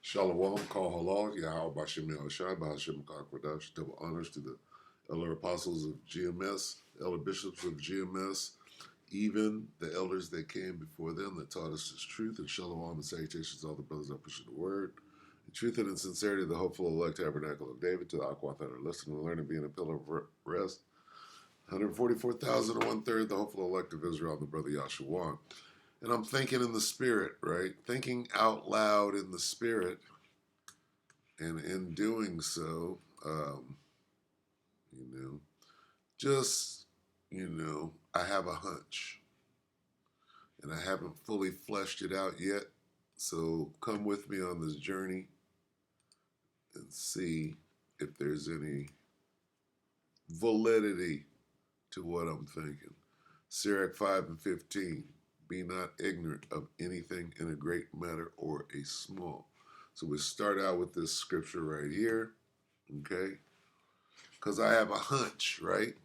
Shalom, call halal, Yahweh Bashem Yahushai, Bahashem Kakwadash, double honors to the elder apostles of GMS, elder bishops of GMS, even the elders that came before them that taught us this truth, and shalom and salutations to all the brothers that push the word. The truth and in sincerity, the hopeful elect tabernacle of David, to the Aquath that are listening and learning, being a pillar of rest. 144,000 and 1/3, the hopeful elect of Israel, the brother Yahshua. And I'm thinking in the spirit, right? Thinking out loud in the spirit. And in doing so, you know, just, I have a hunch. And I haven't fully fleshed it out yet. So come with me on this journey and see if there's any validity to what I'm thinking. Sirach 5:15. Be not ignorant of anything in a great matter or a small. So we start out with this scripture right here, okay? Because I have a hunch, right?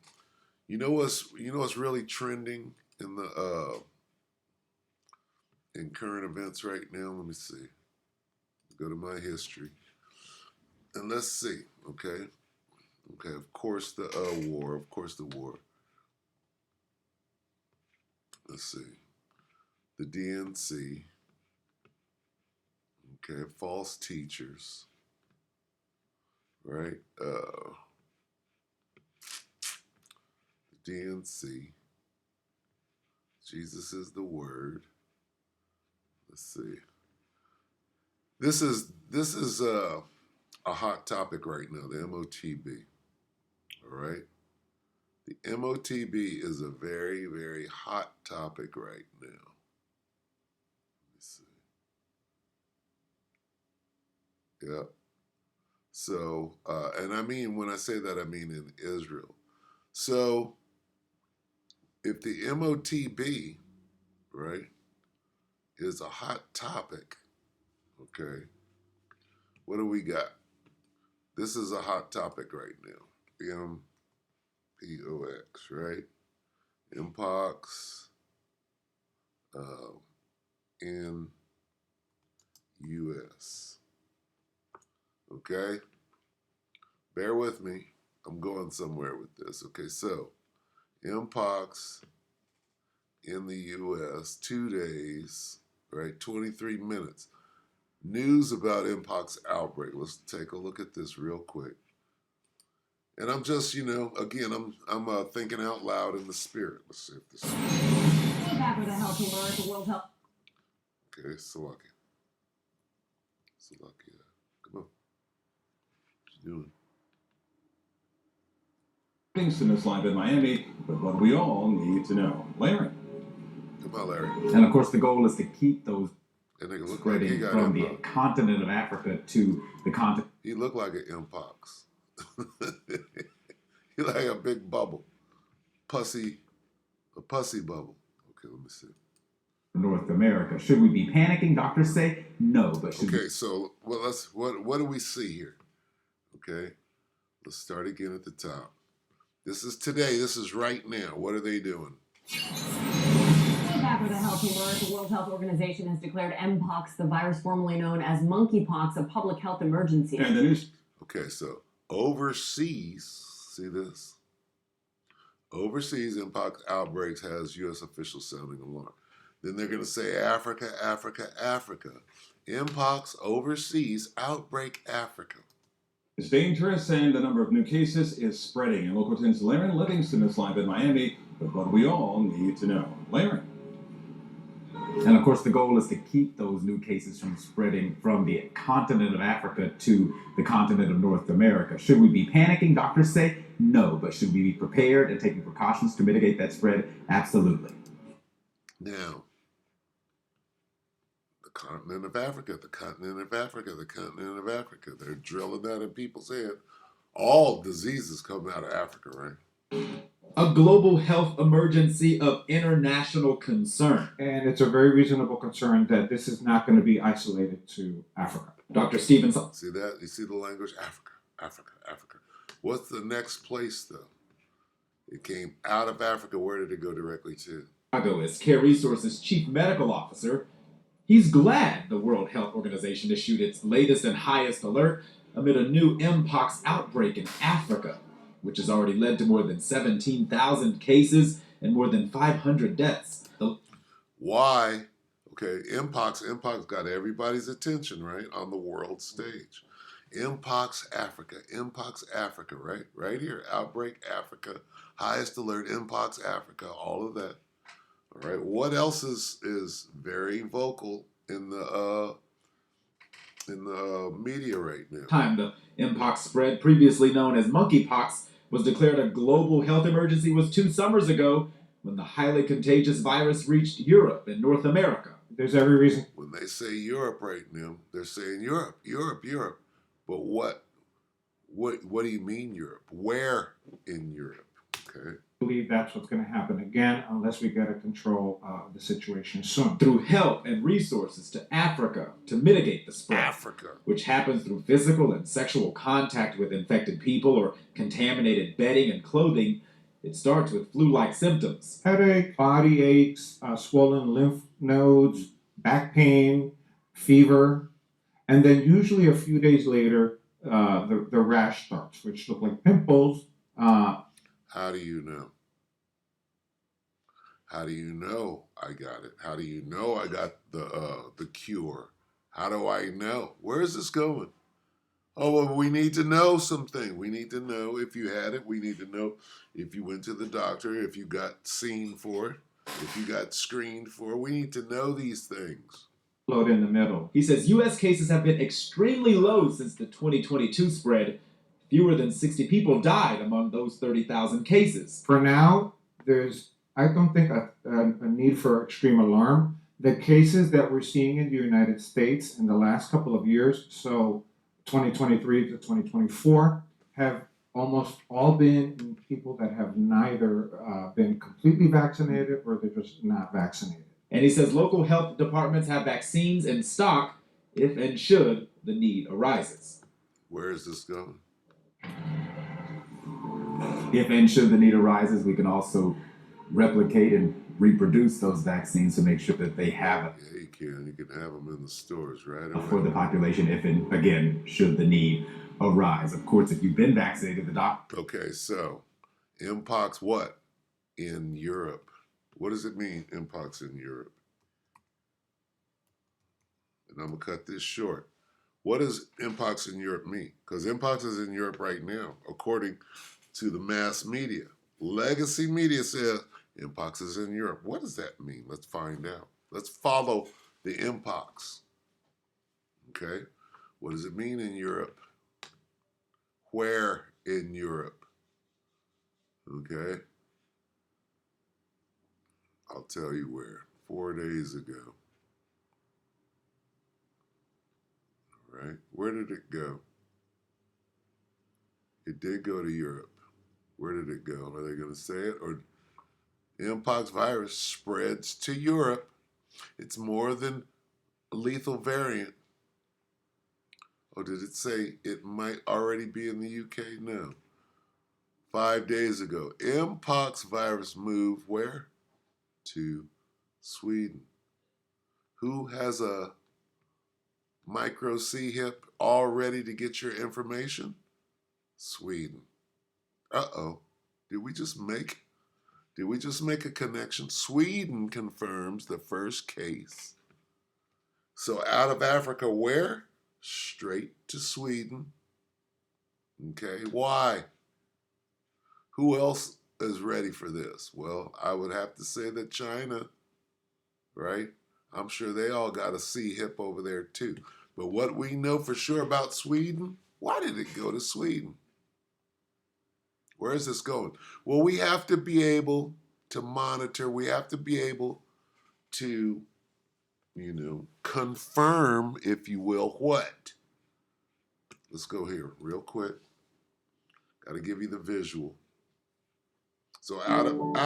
You know what's really trending in the in current events right now? Let me see. Go to my history, and let's see. Okay, Of course the war. Of course the war. Let's see. The DNC. Okay, false teachers. Right. The DNC. Jesus is the word. Let's see. This is a hot topic right now. The MOTB. All right. The MOTB is a very, very hot topic right now. Let me see. Yep. So, and I mean, when I say that, I mean in Israel. So, if the MOTB, right, is a hot topic, okay, what do we got? This is a hot topic right now. MPOX, right? Mpox in U.S. Okay? Bear with me. I'm going somewhere with this. Okay, so Mpox in the U.S., 2 days, right? 23 minutes. News about Mpox outbreak. Let's take a look at this real quick. And I'm just, again, I'm thinking out loud in the spirit. Let's see if this is... Back with a healthy alert, the World Health. Okay, Salakia. Come on. What you doing? Kingston is live in Miami, but what we all need to know. Larry. Come on, Larry. And of course, the goal is to keep those That nigga look spreading like he got from the Mpox. continent of Africa to the continent. He looked like an Mpox. He like a big bubble. A pussy bubble. Okay, let me see. North America. Should we be panicking? Doctors say no, but should okay, so what do we see here? Okay, let's start again at the top. This is today. This is right now. What are they doing? Back with a healthy alert, the World Health Organization has declared Mpox, the virus formerly known as monkeypox, a public health emergency. And the news. Okay, so overseas, see this? Overseas Mpox outbreaks has U.S. officials sounding alarm. Then they're going to say Africa, Africa, Africa. Mpox overseas outbreak Africa. It's dangerous, and the number of new cases is spreading. And Local 10's Larry Livingston is live in Miami, but what we all need to know. Larry. And of course, the goal is to keep those new cases from spreading from the continent of Africa to the continent of North America. Should we be panicking? Doctors say no, but should we be prepared and taking precautions to mitigate that spread? Absolutely. Now, the continent of Africa, the continent of Africa, the continent of Africa. They're drilling that in people's head. All diseases come out of Africa, right? A global health emergency of international concern. And it's a very reasonable concern that this is not going to be isolated to Africa. Dr. Stevens. See that? You see the language? Africa, Africa, Africa. What's the next place, though? It came out of Africa. Where did it go directly to? Chicago is Care Resources Chief Medical Officer. He's glad the World Health Organization issued its latest and highest alert amid a new Mpox outbreak in Africa, which has already led to more than 17,000 cases and more than 500 deaths. Why? Okay, Mpox got everybody's attention, right, on the world stage. Mpox Africa, right? Right here, outbreak Africa, highest alert, Mpox Africa, all of that. All right. What else is very vocal in the media right now? Time the Mpox spread, previously known as monkeypox, was declared a global health emergency was 2 summers ago when the highly contagious virus reached Europe and North America. There's every reason. When they say Europe right now, they're saying Europe. But what do you mean Europe? Where in Europe? Okay. I believe that's what's going to happen again unless we get a control of the situation soon. Through help and resources to Africa to mitigate the spread. Africa. Which happens through physical and sexual contact with infected people or contaminated bedding and clothing. It starts with flu-like symptoms. Headache, body aches, swollen lymph nodes, back pain, fever, and then usually a few days later, the rash starts, which look like pimples. How do you know? How do you know I got it? How do you know I got the cure? How do I know? Where is this going? Oh, well, we need to know something. We need to know if you had it. We need to know if you went to the doctor, if you got seen for it, if you got screened for it. We need to know these things. Load in the middle. He says U.S. cases have been extremely low since the 2022 spread. Fewer than 60 people died among those 30,000 cases. For now, I don't think a need for extreme alarm. The cases that we're seeing in the United States in the last couple of years, so 2023 to 2024, have almost all been in people that have neither been completely vaccinated or they're just not vaccinated. And he says local health departments have vaccines in stock if and should the need arises. Where is this going? If and should the need arises, we can also replicate and reproduce those vaccines to make sure that they have it Yeah, you can. You can have them in the stores, right? for the population if and, again, should the need arise. Of course, if you've been vaccinated, the doctor... Okay, so Mpox what? In Europe. What does it mean, Mpox in Europe? And I'm going to cut this short. What does Mpox in Europe mean? Because Mpox is in Europe right now, according to the mass media. Legacy media says Mpox is in Europe. What does that mean? Let's find out. Let's follow the Mpox. Okay? What does it mean in Europe? Where in Europe? Okay? I'll tell you where. 4 days ago. All right? Where did it go? It did go to Europe. Where did it go? Are they going to say it? Or Mpox virus spreads to Europe. It's more than a lethal variant. Or did it say it might already be in the UK? No. 5 days ago, Mpox virus moved where? To Sweden. Who has a micro C-hip all ready to get your information? Sweden. Uh-oh. Did we just make a connection? Sweden confirms the first case. So out of Africa, where? Straight to Sweden. Okay, why? Who else is ready for this? Well, I would have to say that China, right? I'm sure they all got a C-hip over there too. But what we know for sure about Sweden, why did it go to Sweden? Where is this going? Well, we have to be able to monitor. We have to be able to, confirm, if you will, what? Let's go here real quick. Got to give you the visual. So out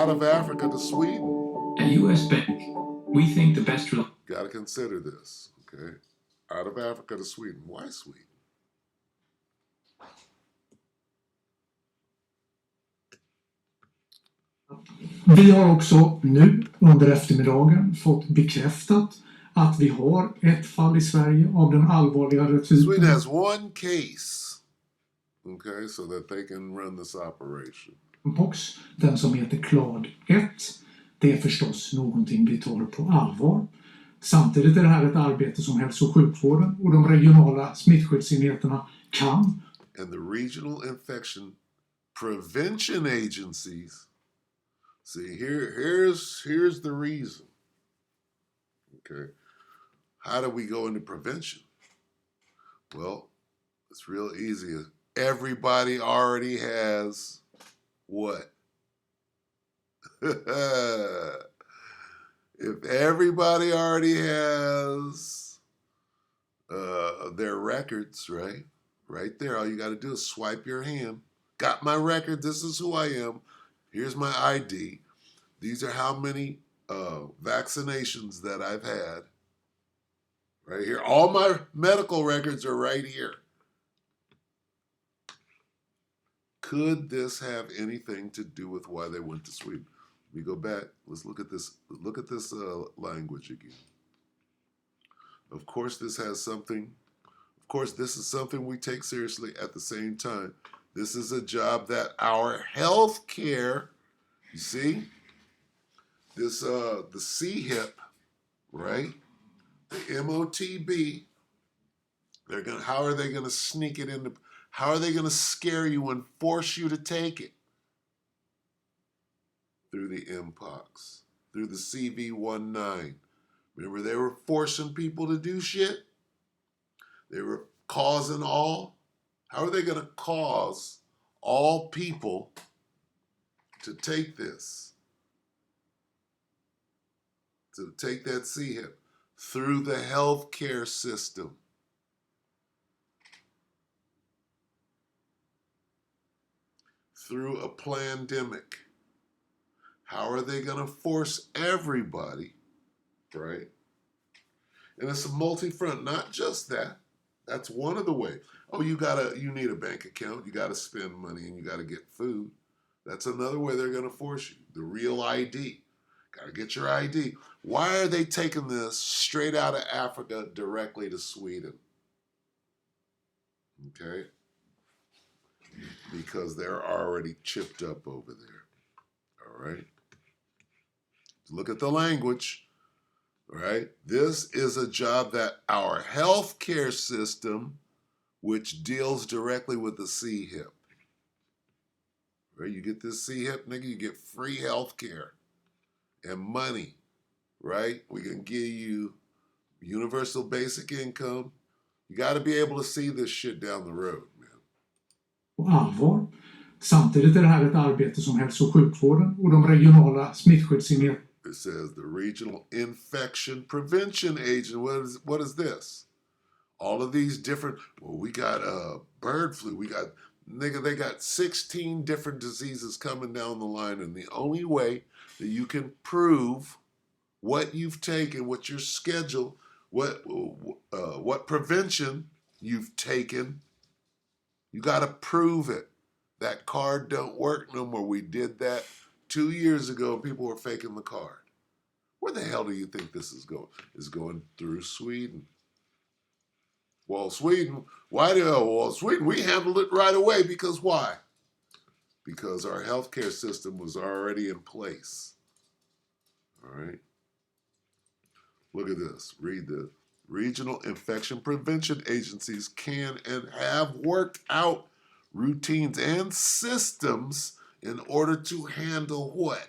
of Africa to Sweden. A US bank. We think the best... Got to consider this, okay? Out of Africa to Sweden. Why Sweden? Vi har också nu under eftermiddagen fått bekräftat att vi har ett fall i Sverige av den allvarligare Sweden typen. has one case, okay, so that they can run this operation. Mpox, den som heter Clade 1. Det är förstås någonting vi tar på allvar. Samtidigt är det här ett arbete som hälso- och sjukvården och de regionala smittskyddsenheterna kan. And the regional infection prevention agencies. See, here's the reason. Okay. How do we go into prevention? Well, it's real easy. Everybody already has what? If everybody already has their records, right? Right there, all you got to do is swipe your hand. Got my record. This is who I am. Here's my ID. These are how many vaccinations that I've had. Right here. All my medical records are right here. Could this have anything to do with why they went to Sweden? We go back. Let's look at this. Look at this language again. Of course, this has something. Of course, this is something we take seriously. At the same time, this is a job that our health care. You see, this the CHIP, right? The MOTB. How are they gonna sneak it into? How are they gonna scare you and force you to take it? Through the Mpox, through the CV19. Remember, they were forcing people to do shit. They were causing all. How are they gonna cause all people to take this? To take that CHIP through the healthcare system. Through a pandemic. How are they going to force everybody, right? And it's a multi-front, not just that. That's one of the ways. Oh, you need a bank account, you got to spend money, and you got to get food. That's another way they're going to force you. The real ID. Got to get your ID. Why are they taking this straight out of Africa directly to Sweden? Okay? Because they're already chipped up over there. All right? Look at the language. Right? This is a job that our healthcare system, which deals directly with the CHIP. Right? You get this CHIP, nigga, you get free healthcare and money. Right? We can give you universal basic income. You got to be able to see this shit down the road, man. På allvar. Samtidigt är det här ett arbete som hälso- och sjukvården och de regionala smittskyddsenheterna. It says the regional infection prevention agent. What is this? All of these different. Well, we got bird flu. We got they got 16 different diseases coming down the line, and the only way that you can prove what you've taken, what your schedule, what prevention you've taken, you got to prove it. That card don't work no more. We did that 2 years ago, people were faking the card. Where the hell do you think this is going? It's going through Sweden. Well, Sweden, Sweden, we handled it right away because why? Because our healthcare system was already in place. All right. Look at this. Read the regional infection prevention agencies can and have worked out routines and systems in order to handle what?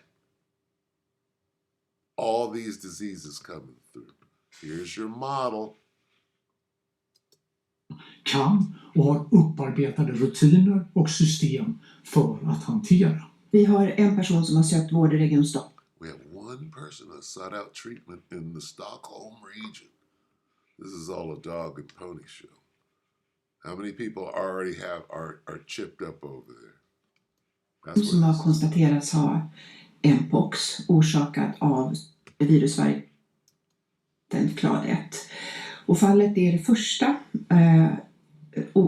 All these diseases coming through. Here's your model. Kan och har upparbetade rutiner och system för att hantera. Vi har en person som har sökt vård i Region Stockholm. We have one person that sought out treatment in the Stockholm region. This is all a dog and pony show. How many people already are chipped up over there? That's Som what har konstaterats ha Mpox orsakad av virusvarianten Clade 1. Och fallet är det första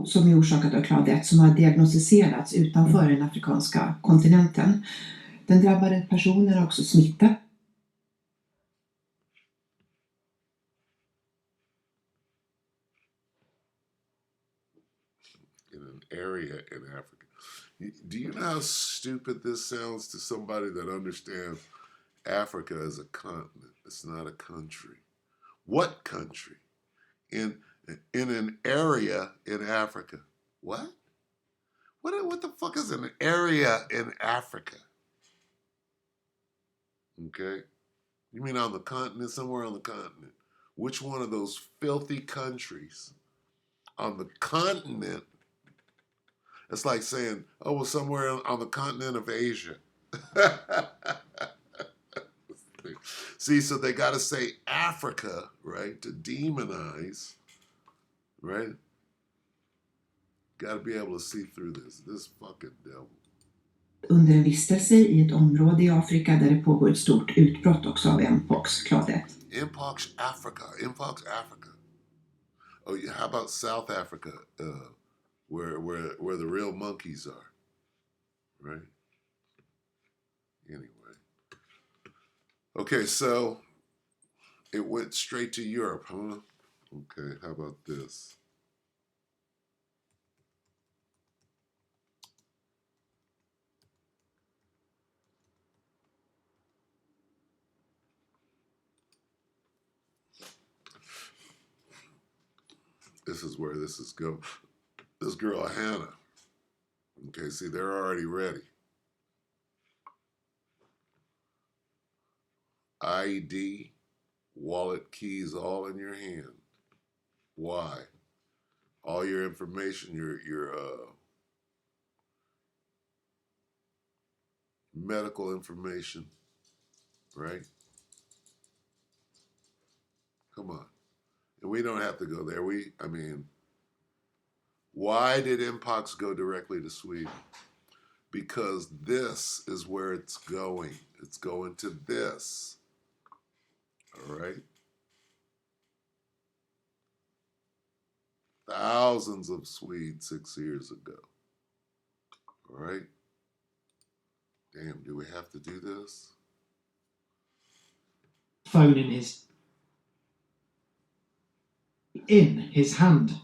som är orsakat av Clade 1 som har diagnostiserats utanför den afrikanska kontinenten. Den drabbade personen är också smittad. in an area in Africa. Do you know how stupid this sounds to somebody that understands Africa as a continent? It's not a country. What country? In an area in Africa. What? What the fuck is an area in Africa? Okay? You mean on the continent, somewhere on the continent? Which one of those filthy countries on the continent? It's like saying, oh, well, somewhere on the continent of Asia. See, so they got to say Africa, right, to demonize, right? Got to be able to see through this fucking devil. Under en vistelse i ett område i Afrika där det pågår ett stort utbrott också av mpox, klad 1. Mpox Africa. Oh, yeah, how about South Africa, where the real monkeys are, right? Anyway. Okay, so it went straight to Europe, huh? Okay, how about this? This is where this is going. This girl, Hannah. Okay, see, they're already ready. ID, wallet, keys, all in your hand. Why? All your information, your medical information, right? Come on. And we don't have to go there. Why did Mpox go directly to Sweden? Because this is where it's going. It's going to this. All right? Thousands of Swedes 6 years ago. All right? Damn, do we have to do this? Phone in his hand.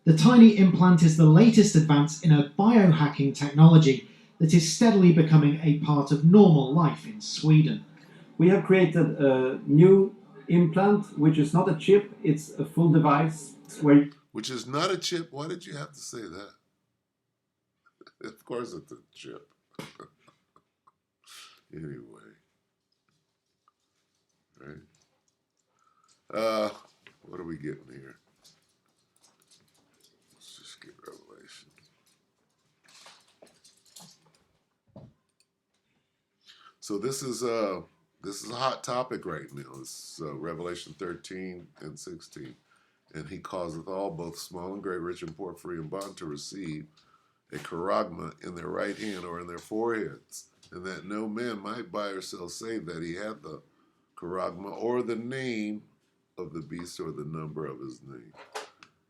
The tiny implant is the latest advance in a biohacking technology that is steadily becoming a part of normal life in Sweden. We have created a new implant, which is not a chip, it's a full device where... Which is not a chip. Why did you have to say that? Of course it's a chip. Anyway. Right? What are we getting here? Let's just get Revelation. So this is a hot topic right now. It's Revelation 13 and 16. And he causeth all, both small and great, rich and poor, free and bond, to receive a charagma in their right hand or in their foreheads, and that no man might buy or sell save that he had the charagma or the name of the beast or the number of his name.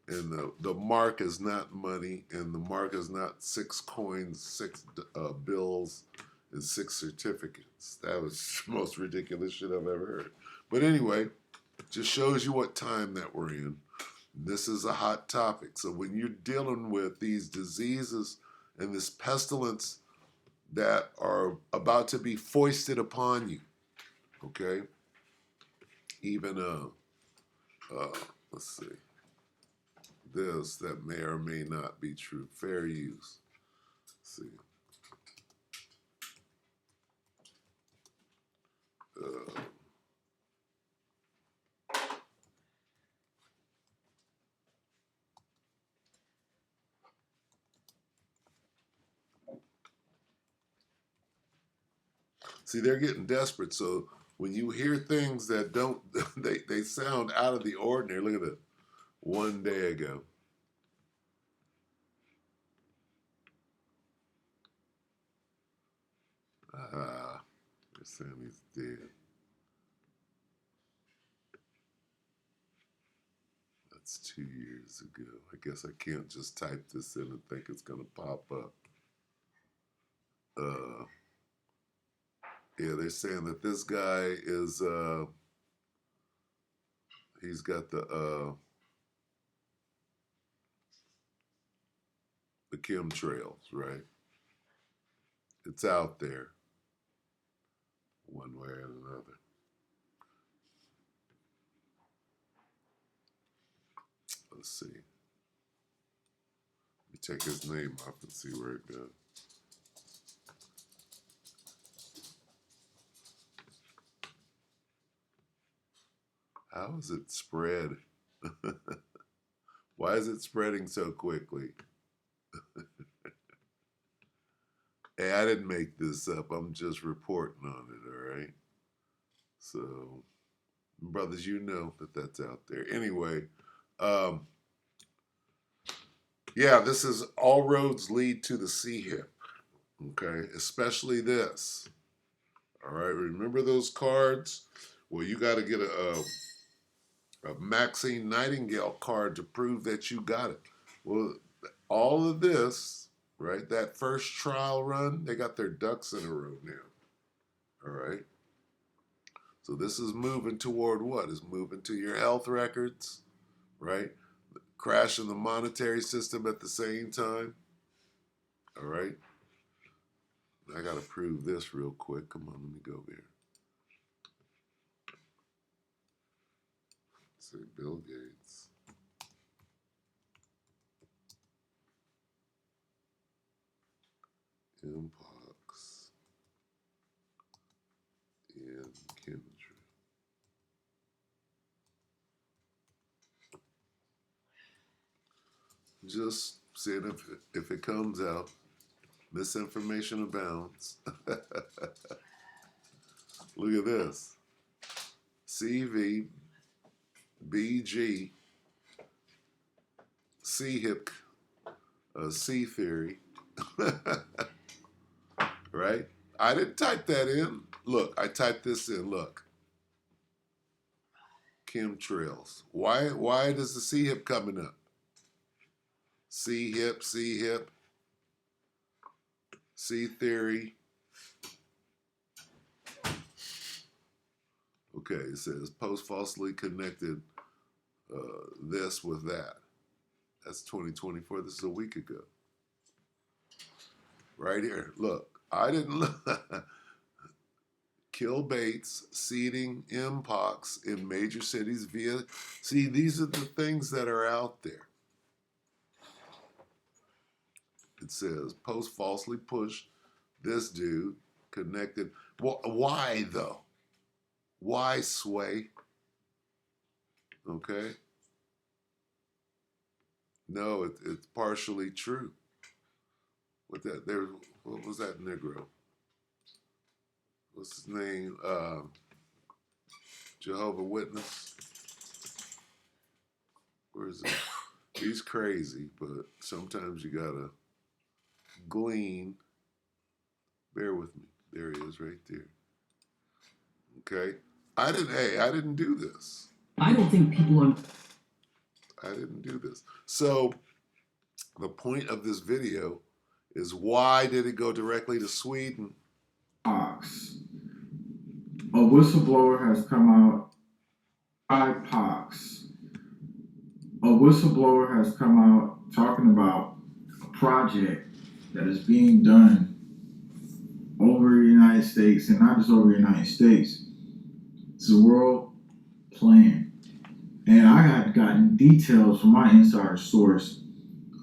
And the mark is not money, and the mark is not 6 coins, 6 bills, and 6 certificates. That was the most ridiculous shit I've ever heard. But anyway, just shows you what time that we're in. This is a hot topic. So when you're dealing with these diseases and this pestilence that are about to be foisted upon you, okay? Even, let's see, this that may or may not be true. Fair use. Let's see. See, they're getting desperate. So when you hear things that don't, they sound out of the ordinary. Look at it. One day ago. They're saying he's dead. That's 2 years ago. I guess I can't just type this in and think it's going to pop up. Yeah, they're saying that this guy is, he's got the, chemtrails, right? It's out there one way or another. Let's see. Let me take his name off and see where it goes. How is it spread? Why is it spreading so quickly? Hey, I didn't make this up. I'm just reporting on it, all right? So, brothers, you know that that's out there. Anyway, yeah, this is all roads lead to the C-hip, okay? Especially this, all right? Remember those cards? Well, you got to get a Maxine Nightingale card to prove that you got it. Well, all of this, right, that first trial run, they got their ducks in a row now, all right? So this is moving toward what? It's moving to your health records, right? Crashing the monetary system at the same time, all right? I got to prove this real quick. Come on, let me go there. Let's see, Bill Gates. Mpox and chemistry. Just seeing if it comes out. Misinformation abounds. Look at this. CV, BG, C-hip, C theory. Right? I didn't type that in. Look, I typed this in. Look. Chemtrails. Why does the C-hip coming up? C-hip, C-hip, C theory. Okay, it says post falsely connected this with that. That's 2024. This is a week ago. Right here. Look, I didn't look. Kill baits, seeding mpox in major cities via. See, these are the things that are out there. It says post falsely push this dude connected. Well, why though? Why sway? Okay. No, it's partially true. What was that Negro? What's his name? Jehovah Witness. Where is it? He's crazy, but sometimes you gotta glean. Bear with me. There he is, right there. Okay. I didn't do this. I don't think people are. I didn't do this. So the point of this video is, why did it go directly to Sweden? Pox. A whistleblower has come out. IPOX. A whistleblower has come out talking about a project that is being done over the United States, and not just over the United States. It's a world plan. And I had gotten details from my insider source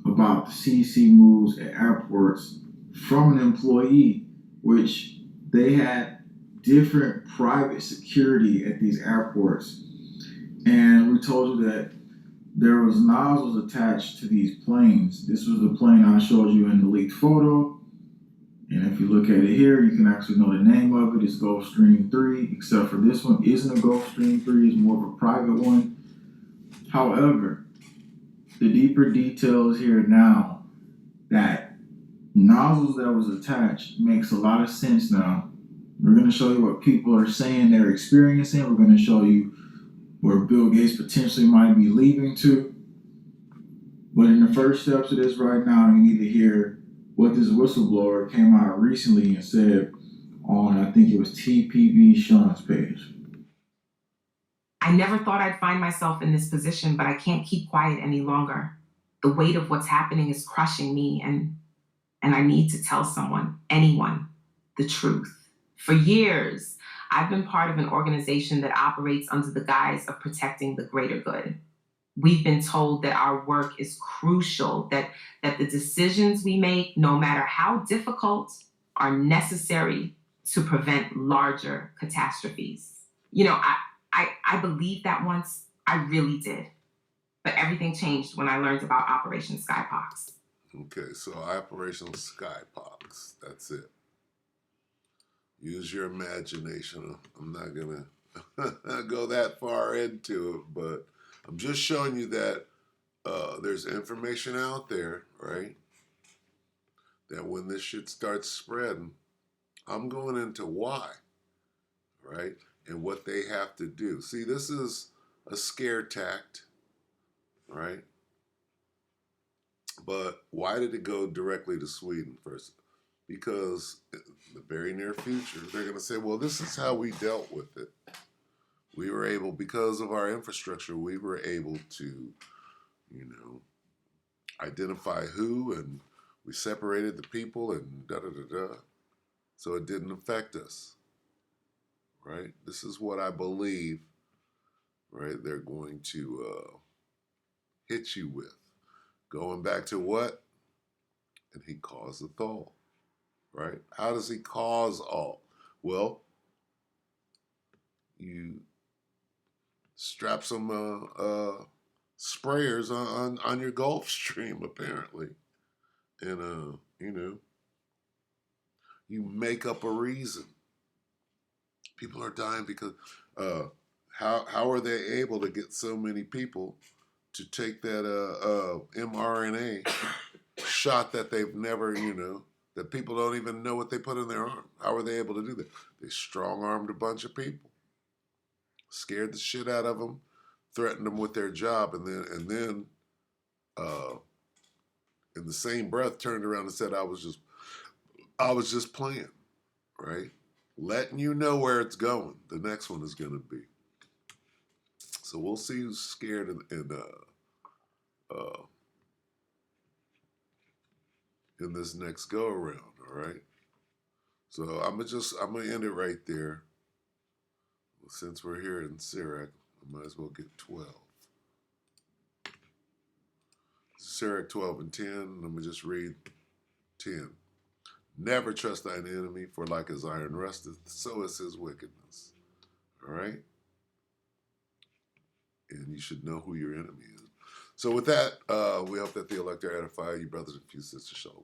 about the CDC moves at airports from an employee, which they had different private security at these airports. And we told you that there was nozzles attached to these planes. This was the plane I showed you in the leaked photo. And if you look at it here, you can actually know the name of it. It's Gulfstream 3, except for this one isn't a Gulfstream 3, it's more of a private one. However, the deeper details here now, that nozzles that was attached makes a lot of sense now. We're going to show you what people are saying they're experiencing. We're going to show you where Bill Gates potentially might be leaving to. But in the first steps of this right now, you need to hear what this whistleblower came out recently and said on, I think it was TPV Sean's page. I never thought I'd find myself in this position, but I can't keep quiet any longer. the weight of what's happening is crushing me, and I need to tell someone, anyone, the truth. For years, I've been part of an organization that operates under the guise of protecting the greater good. We've been told that our work is crucial, that the decisions we make, no matter how difficult, are necessary to prevent larger catastrophes. You know, I believed that once, I really did. But everything changed when I learned about Operation Skypox. Okay, so Operation Skypox, that's it. Use your imagination. I'm not going to go that far into it, but I'm just showing you that there's information out there, right? That when this shit starts spreading, I'm going into why, right? And what they have to do. See, this is a scare tact, right? But why did it go directly to Sweden first? Because in the very near future, they're going to say, well, this is how we dealt with it. We were able, because of our infrastructure, we were able to, you know, identify who, and we separated the people and da-da-da-da. So it didn't affect us, right? This is what I believe, right, they're going to hit you with. Going back to what? And he caused the thaw, right? How does he cause all? Well, you strap some sprayers on your Gulf Stream, apparently. And, you know, you make up a reason. People are dying because how are they able to get so many people to take that mRNA shot that they've never, you know, that people don't even know what they put in their arm? How are they able to do that? They strong-armed a bunch of people, scared the shit out of them, threatened them with their job, and then in the same breath turned around and said, I was just playing, right? Letting you know where it's going. The next one is going to be. So we'll see who's scared in this next go around. All right. So I'm gonna end it right there. Well, since we're here in Sirach, I might as well get 12. Sirach 12 and 10. Let me just read 10. Never trust thine enemy, for like as iron rusteth, so is his wickedness. All right? And you should know who your enemy is. So with that, we hope that the elect are edified. You brothers and few sisters, shalom.